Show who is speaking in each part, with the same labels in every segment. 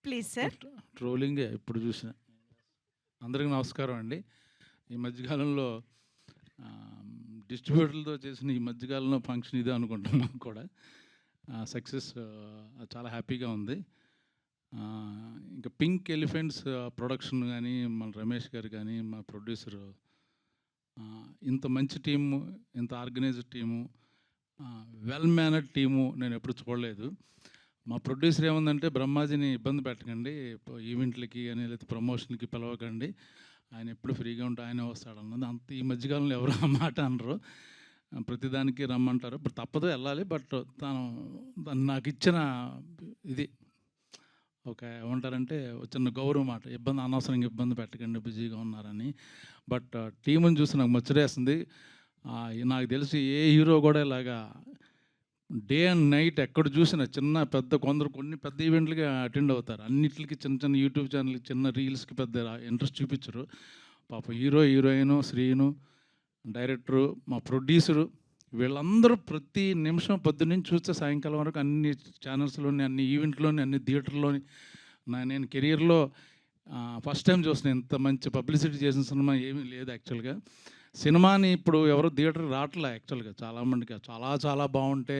Speaker 1: Please sir.
Speaker 2: ట్రోలింగే ఇప్పుడు చూసిన. అందరికీ నమస్కారం అండి. ఈ మధ్యకాలంలో డిస్ట్రిబ్యూటర్లతో చేసిన ఈ మధ్యకాలంలో ఫంక్షన్ ఇదే అనుకుంటున్నాం కూడా. సక్సెస్ చాలా హ్యాపీగా ఉంది. ఇంకా పింక్ ఎలిఫెంట్స్ ప్రొడక్షన్ కానీ, మన రమేష్ గారు కానీ, మా ప్రొడ్యూసరు, ఇంత మంచి టీము, ఇంత organised team, well mannered team నేను ఎప్పుడు చూడలేదు. మా ప్రొడ్యూసర్ ఏముందంటే, బ్రహ్మాజీని ఇబ్బంది పెట్టకండి, ఈవెంట్లకి అని లేకపోతే ప్రమోషన్కి పిలవకండి, ఆయన ఎప్పుడు ఫ్రీగా ఉంటే ఆయనే వస్తాడన్నది. అంత ఈ మధ్యకాలంలో ఎవరు ఆ మాట అనరు, ప్రతిదానికి రమ్మంటారు. ఇప్పుడు తప్పదు వెళ్ళాలి. బట్ తను నాకు ఇచ్చిన ఇది ఒక ఏమంటారంటే చిన్న గౌరవం మాట, అనవసరంగా ఇబ్బంది పెట్టకండి, బిజీగా ఉన్నారని. బట్ టీముని చూసి నాకు ముచ్చటేస్తుంది. నాకు తెలిసి ఏ హీరో కూడా ఇలాగా డే అండ్ నైట్ ఎక్కడ చూసినా చిన్న పెద్ద కొన్ని పెద్ద ఈవెంట్లకి అటెండ్ అవుతారు. అన్నిటికి చిన్న చిన్న యూట్యూబ్ ఛానల్కి, చిన్న రీల్స్కి పెద్ద ఇంట్రెస్ట్ చూపించరు. పాప హీరోయిన్, శ్రీను, డైరెక్టరు, మా ప్రొడ్యూసరు, వీళ్ళందరూ ప్రతి నిమిషం పొద్దున్నుంచి చూస్తే సాయంకాలం వరకు అన్ని ఛానల్స్లోని, అన్ని ఈవెంట్లోని, అన్ని థియేటర్లోని. నేను కెరియర్లో ఫస్ట్ టైం చూసిన ఇంత మంచి పబ్లిసిటీ చేసిన సినిమా ఏమీ లేదు యాక్చువల్గా. సినిమాని ఇప్పుడు ఎవరు థియేటర్కి రావట్లే యాక్చువల్గా. చాలామందికి చాలా బాగుంటే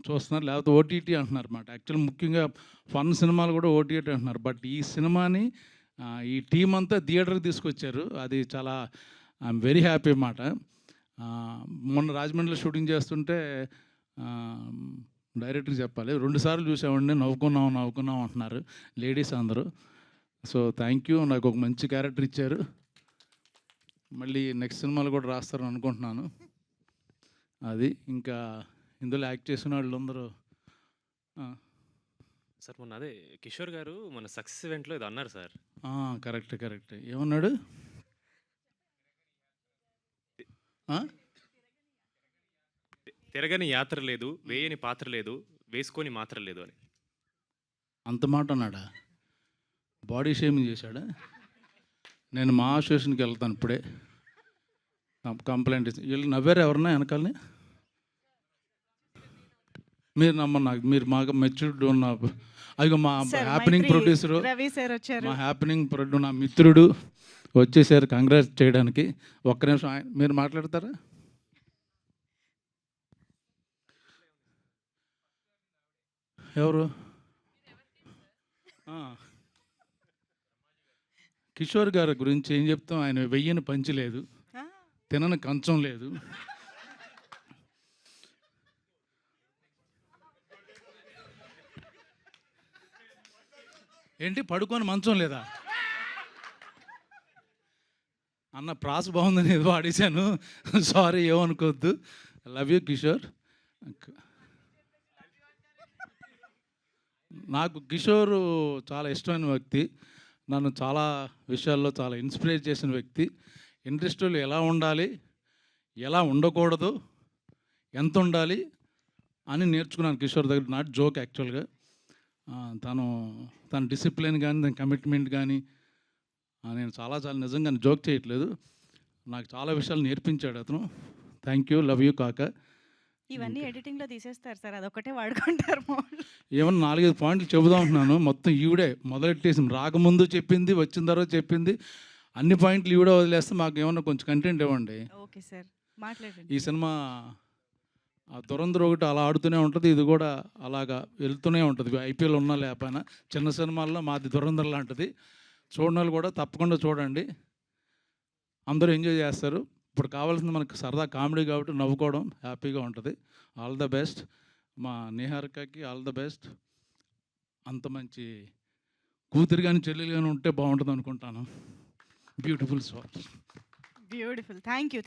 Speaker 2: చూస్తున్నారు, లేకపోతే ఓటీటీ అంటున్నారు అన్నమాట. యాక్చువల్ ముఖ్యంగా ఫన్ సినిమాలు కూడా ఓటీటీ అంటున్నారు. బట్ ఈ సినిమాని ఈ టీం అంతా థియేటర్కి తీసుకొచ్చారు. అది చాలా ఐఎమ్ వెరీ హ్యాపీ అన్నమాట. మొన్న రాజమండ్రిలో షూటింగ్ చేస్తుంటే డైరెక్ట్గా చెప్పాలి, 2 సార్లు చూసామండి, నవ్వుకున్నాం అంటున్నారు లేడీస్ అందరూ. సో థ్యాంక్ యూ, నాకు ఒక మంచి క్యారెక్టర్ ఇచ్చారు. మళ్ళీ నెక్స్ట్ సినిమాలు కూడా రాస్తారని అనుకుంటున్నాను. అది ఇంకా ఇందులో యాక్ట్ చేసిన వాళ్ళందరూ.
Speaker 3: సార్ మొన్న అదే కిషోర్ గారు మన సక్సెస్ ఈవెంట్లో ఇది అన్నారు సార్.
Speaker 2: కరెక్ట్. ఏమన్నాడు?
Speaker 3: తిరగని యాత్ర లేదు, వేయని పాత్ర లేదు, వేసుకొని మాత్ర లేదు అని.
Speaker 2: అంత మాట అన్నాడా? బాడీ షేమింగ్ చేశాడా? నేను మా అసోసియేషన్కి వెళ్తాను ఇప్పుడే, కంప్లైంట్ ఇచ్చి. వీళ్ళు నవ్వారు ఎవరన్నా వెనకాలని? మీరు నాకు మీరు మాకు మెచ్యూర్డ్ ఉన్న అది మా హ్యాపెనింగ్ ప్రొడ్యూసరు, మా హ్యాపెనింగ్ ప్రొడ్యూసర్, నా మిత్రుడు వచ్చేసారు కంగ్రాట్స్ చేయడానికి. ఒక్క నిమిషం మీరు మాట్లాడతారా? ఎవరు? కిషోర్ గారి గురించి ఏం చెప్తాం? ఆయన వెయ్యని పంచి లేదు, తినని కంచం లేదు, ఏంటి పడుకొని మంచం లేదా అన్న. ప్రాస బాగుందని ఏదో ఆడేశాను, సారీ, ఏమనుకోవద్దు. Love you Kishore. నాకు కిషోర్ చాలా ఇష్టమైన వ్యక్తి, నన్ను చాలా విషయాల్లో చాలా ఇన్స్పైర్ చేసిన వ్యక్తి. ఇండస్ట్రీలో ఎలా ఉండాలి, ఎలా ఉండకూడదు, ఎంత ఉండాలి అని నేర్చుకున్నాను కిషోర్ దగ్గర. నాట్ జోక్ యాక్చువల్గా. తన డిసిప్లిన్ కానీ, తన కమిట్మెంట్ కానీ, నేను చాలా నిజంగా జోక్ చేయట్లేదు, నాకు చాలా విషయాలు నేర్పించాడు అతను. థ్యాంక్ యూ, లవ్ యూ కాక.
Speaker 1: ఇవన్నీ ఎడిటింగ్లో తీసేస్తారు సార్, అదొకటే వాడుకుంటారు.
Speaker 2: ఏమన్నా 4-5 పాయింట్లు చెబుదాం అంటున్నాను, మొత్తం ఈవిడే మొదలెట్టేసి, రాకముందు చెప్పింది, వచ్చిన తర్వాత చెప్పింది, అన్ని పాయింట్లు ఈవిడే వదిలేస్తే మాకు ఏమన్నా కొంచెం కంటెంట్ ఇవ్వండి.
Speaker 1: ఓకే సార్, మాట్లాడండి.
Speaker 2: ఈ సినిమా దురంధర్ ఒకటి అలా ఆడుతూనే ఉంటుంది, ఇది కూడా అలాగా వెళ్తూనే ఉంటుంది. ఐపీఎల్ ఉన్నా లేకపోయినా చిన్న సినిమాల్లో మాది దురంధర్ లాంటిది. చూడని వాళ్ళు కూడా తప్పకుండా చూడండి, అందరూ ఎంజాయ్ చేస్తారు. ఇప్పుడు కావాల్సింది మనకు సరదా కామెడీ కాబట్టి నవ్వుకోవడం, హ్యాపీగా ఉంటుంది. All the best. మా నిహారికకి ఆల్ ద బెస్ట్. అంత మంచి కూతురు కానీ చెల్లెలు కానీ ఉంటే బాగుంటుంది అనుకుంటాను. బ్యూటిఫుల్.
Speaker 1: బ్యూటిఫుల్. Thank you.